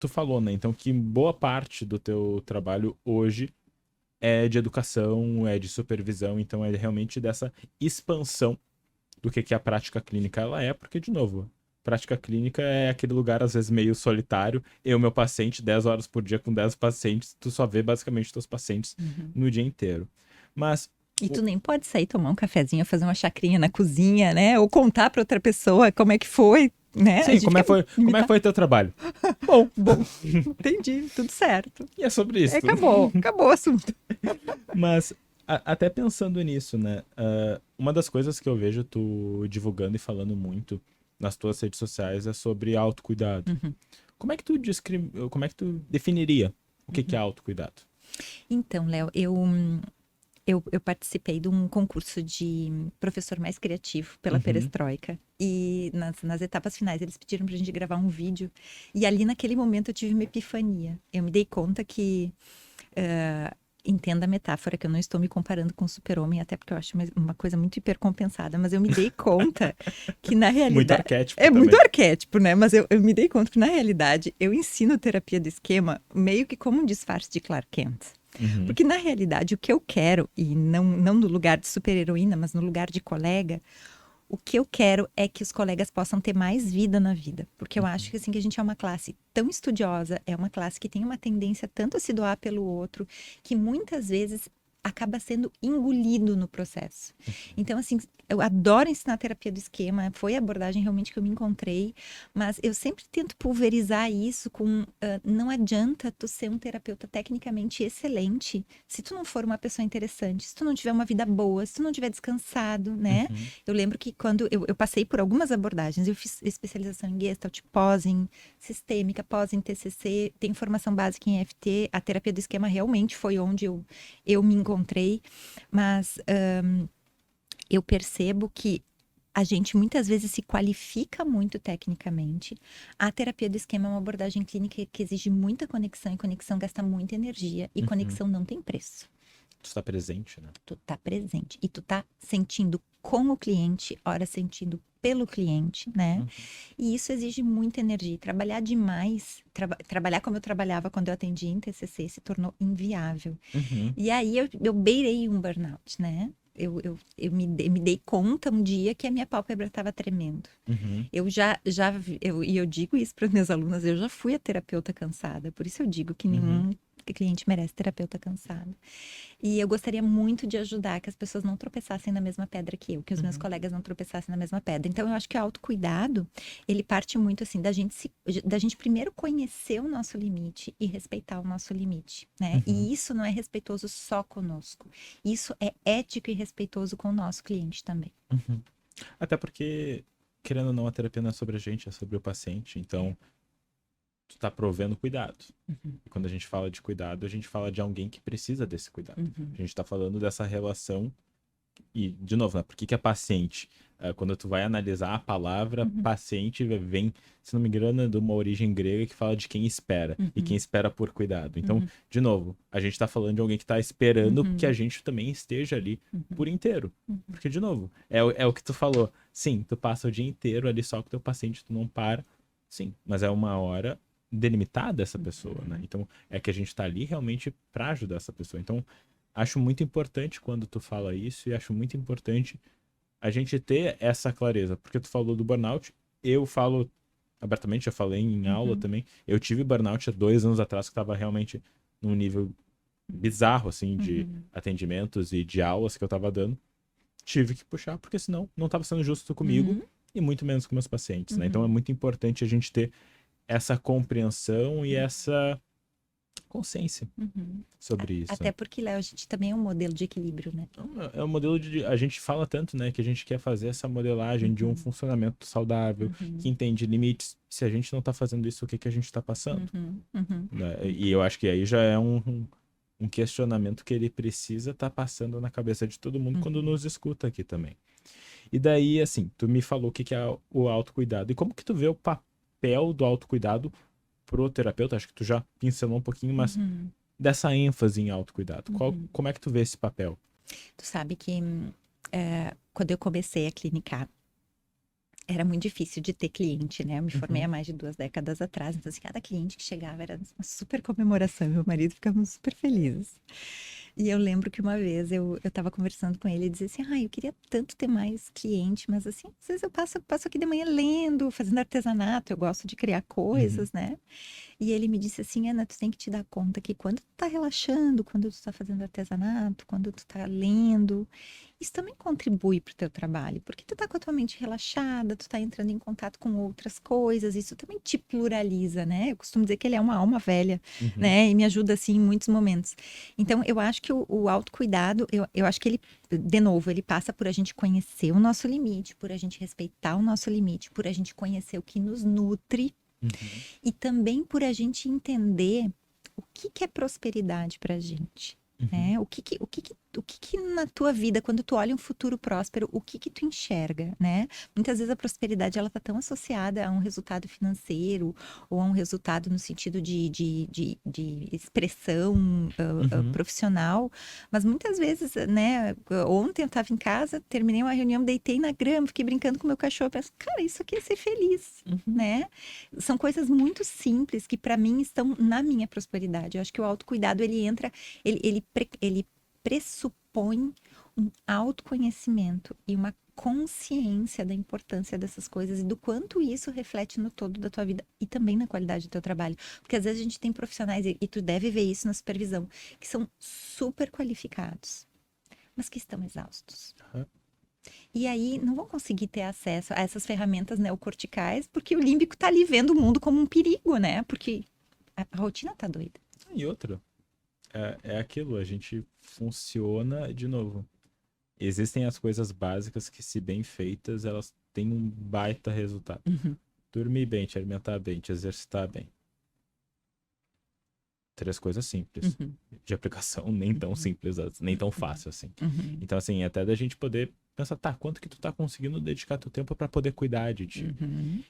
tu falou, né? Então, que boa parte do teu trabalho hoje é de educação, é de supervisão, então é realmente dessa expansão do que a prática clínica ela é, porque, de novo, prática clínica é aquele lugar, às vezes, meio solitário. Eu, meu paciente, 10 horas por dia com 10 pacientes, tu só vê basicamente teus pacientes Uhum. no dia inteiro. Mas, E tu nem pode sair tomar um cafezinho, fazer uma chacrinha na cozinha, né? Ou contar para outra pessoa como é que foi, né? A sim, gente fica como é que limitado. foi teu trabalho? Bom, Bom, entendi, tudo certo. e é sobre isso. Acabou o assunto. Mas, até pensando nisso, né? Uma das coisas que eu vejo tu divulgando e falando muito nas tuas redes sociais é sobre autocuidado. Uhum, Como é que tu definiria o que é uhum. autocuidado? Então, Léo, eu participei de um concurso de professor mais criativo pela Uhum. Perestroika. E nas etapas finais eles pediram pra gente gravar um vídeo. E ali naquele momento eu tive uma epifania. Eu me dei conta que entenda a metáfora, que eu não estou me comparando com o super-homem, até porque eu acho uma coisa muito hipercompensada, mas eu me dei conta que na Muito realidade... arquétipo É muito também. arquétipo, né? Mas eu me dei conta que na realidade eu ensino terapia do esquema meio que como um disfarce de Clark Kent. Uhum. Porque na realidade o que eu quero, e não no lugar de super-heroína, mas no lugar de colega, o que eu quero é que os colegas possam ter mais vida na vida. Porque eu acho que assim que a gente é uma classe tão estudiosa, é uma classe que tem uma tendência tanto a se doar pelo outro, que muitas vezes acaba sendo engolido no processo. Então, assim, eu adoro ensinar terapia do esquema, foi a abordagem realmente que eu me encontrei, mas eu sempre tento pulverizar isso com, não adianta tu ser um terapeuta tecnicamente excelente se tu não for uma pessoa interessante, se tu não tiver uma vida boa, se tu não tiver descansado, né? Uhum. Eu lembro que quando eu passei por algumas abordagens, eu fiz especialização em Gestalt, pós em sistêmica, pós em TCC, tenho formação básica em EFT, a terapia do esquema realmente foi onde eu me encontrei, mas eu percebo que a gente muitas vezes se qualifica muito tecnicamente. A terapia do esquema é uma abordagem clínica que exige muita conexão, e conexão gasta muita energia, e Uhum. conexão não tem preço. Tu está presente, né? Tu tá presente e tu tá sentindo com o cliente, ora sentindo pelo cliente, né? Uhum. E isso exige muita energia. E trabalhar demais, trabalhar como eu trabalhava quando eu atendia em TCC, se tornou inviável. Uhum. E aí eu beirei um burnout, né? Me dei conta um dia que a minha pálpebra estava tremendo. Uhum. E eu digo isso para as minhas alunas, eu já fui a terapeuta cansada, por isso eu digo que Uhum. nenhum cliente merece terapeuta cansado. E eu gostaria muito de ajudar que as pessoas não tropeçassem na mesma pedra que eu, que os meus Uhum. colegas não tropeçassem na mesma pedra. Então eu acho que o autocuidado, ele parte muito assim da gente primeiro conhecer o nosso limite e respeitar o nosso limite, né? Uhum. E isso não é respeitoso só conosco. Isso é ético e respeitoso com o nosso cliente também. Uhum. Até porque, querendo ou não, a terapia não é sobre a gente, é sobre o paciente. Então, tu tá provendo cuidado. Uhum, E quando a gente fala de cuidado, a gente fala de alguém que precisa desse cuidado. uhum, A gente tá falando dessa relação. E, de novo, né, por que que é paciente? Quando tu vai analisar a palavra uhum, paciente, vem, se não me engano, de uma origem grega que fala de quem espera. E quem uhum, espera por cuidado. Então, uhum, de novo, a gente tá falando de alguém que tá esperando que a uhum, gente também esteja ali uhum, por inteiro. uhum, Porque, de novo, é o que tu falou. Sim, tu passa o dia inteiro ali só com o teu paciente, tu não para. Sim, mas é uma hora delimitada essa pessoa, né? uhum, Então, é que a gente tá ali realmente pra ajudar essa pessoa. Então, acho muito importante quando tu fala isso e acho muito importante a gente ter essa clareza, porque tu falou do burnout, eu falo abertamente, já falei em aula uhum, também, eu tive burnout há 2 anos atrás que estava realmente num nível bizarro, assim, de uhum, atendimentos e de aulas que eu estava dando, tive que puxar, porque senão não estava sendo justo comigo uhum, e muito menos com meus pacientes, né? Então é uhum. muito importante a gente ter essa compreensão e essa consciência Uhum. sobre isso. Até porque, Léo, a gente também é um modelo de equilíbrio, né? Então, é um modelo de. A gente fala tanto, né, que a gente quer fazer essa modelagem de um Uhum, funcionamento saudável, que uhum, entende limites. Se a gente não tá fazendo isso, o que que a gente tá passando? uhum, uhum, Né? E eu acho que aí já é um questionamento que ele precisa estar passando na cabeça de todo mundo quando uhum. nos escuta aqui também. E daí, assim, tu me falou o que que é o autocuidado. E como que tu vê o papel do autocuidado pro terapeuta? Acho que tu já pincelou um pouquinho, mas Uhum, dessa ênfase em autocuidado. uhum. Como é que tu vê esse papel? Tu sabe que quando eu comecei a clinicar, era muito difícil de ter cliente, né? Eu me formei há mais de 2 décadas atrás, então assim, cada cliente que chegava era uma super comemoração, meu marido ficava super feliz. E eu lembro que uma vez eu tava conversando com ele e dizia assim, eu queria tanto ter mais cliente, mas assim, às vezes eu passo aqui de manhã lendo, fazendo artesanato, eu gosto de criar coisas, né? E ele me disse assim, Ana, tu tem que te dar conta que quando tu tá relaxando, quando tu tá fazendo artesanato, quando tu tá lendo, isso também contribui pro teu trabalho, porque tu tá com a tua mente relaxada, tu tá entrando em contato com outras coisas, isso também te pluraliza, né? Eu costumo dizer que ele é uma alma velha, Uhum. né? E me ajuda, assim, em muitos momentos. Então, eu acho que o autocuidado, eu acho que ele, de novo, ele passa por a gente conhecer o nosso limite, por a gente respeitar o nosso limite, por a gente conhecer o que nos nutre, Uhum. e também por a gente entender o que é prosperidade pra gente, Uhum. né? O que na tua vida, quando tu olha um futuro próspero, o que tu enxerga, né? Muitas vezes a prosperidade, ela tá tão associada a um resultado financeiro ou a um resultado no sentido de expressão Uhum. profissional, mas muitas vezes, né? Ontem eu tava em casa, terminei uma reunião, deitei na grama, fiquei brincando com o meu cachorro, penso, cara, isso aqui é ser feliz, Uhum. né? São coisas muito simples que para mim estão na minha prosperidade. Eu acho que o autocuidado, ele entra, ele pressupõe um autoconhecimento e uma consciência da importância dessas coisas e do quanto isso reflete no todo da tua vida e também na qualidade do teu trabalho. Porque às vezes a gente tem profissionais, e tu deve ver isso na supervisão, que são super qualificados, mas que estão exaustos. Aham. E aí não vão conseguir ter acesso a essas ferramentas neocorticais, porque o límbico tá ali vendo o mundo como um perigo, né? Porque a rotina tá doida. E outra, é aquilo, a gente funciona de novo. Existem as coisas básicas que, se bem feitas, elas têm um baita resultado. Uhum, Dormir bem, te alimentar bem, te exercitar bem. 3 coisas simples. uhum, De aplicação nem tão uhum, simples, nem tão fácil assim. uhum, Então, assim, até da gente poder pensar, tá, quanto que tu tá conseguindo dedicar teu tempo pra poder cuidar de ti? uhum,